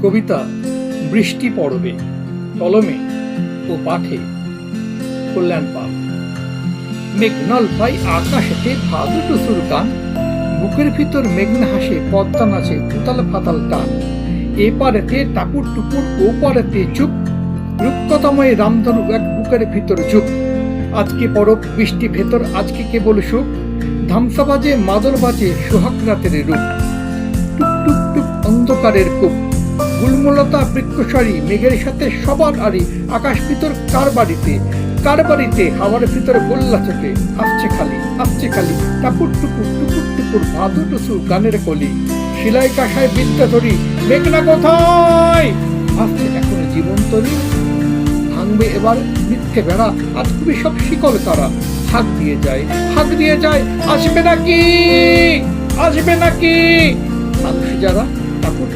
কবিতা বৃষ্টি পড়বে, কলমে ও পাঠে কল্যাণ পাল। মেঘনল ভাই আকাশেতে ভাদু টুসুর গান, বুকের ভিতর মেঘনা হাসে পদ্মা নাচে উতাল ফাতাল টান। এ পারেতে টাপুর টুপুর, ও পারেতে চুপ, রূপকথাময় রামধনু এক বুকের ভিতর ঝুপ। আজকে পরব বৃষ্টি ভেতর, আজকে কেবল সুখ, ধামসা বাজে মাদল বাজে সোহাগ রাতের রূপ। টুক টুক টুক অন্ধকারের কূপ, গুলমলতা বৃক্ষসারি, মেঘের সাথে সবার আড়ি। আকাশ ভিতর কার বাড়িতে হাওয়ার ভিতর গোল্লা চোখে আসছে খালি টাপুর টুপুর টুকুর টুকুর ভাদু টুসু গানের কলি। শিলাই কাঁসায় বিদ্যা ধরি, মেঘনা কোথায় ভাসছে এখনো জীবন তরি। ভাঙবে এবার মিথ্যে বেড়া, আজ খুবই সব শিকল তারা। হাঁক দিয়ে যায়, আসবে নাকি মানুষ যারা টাপুর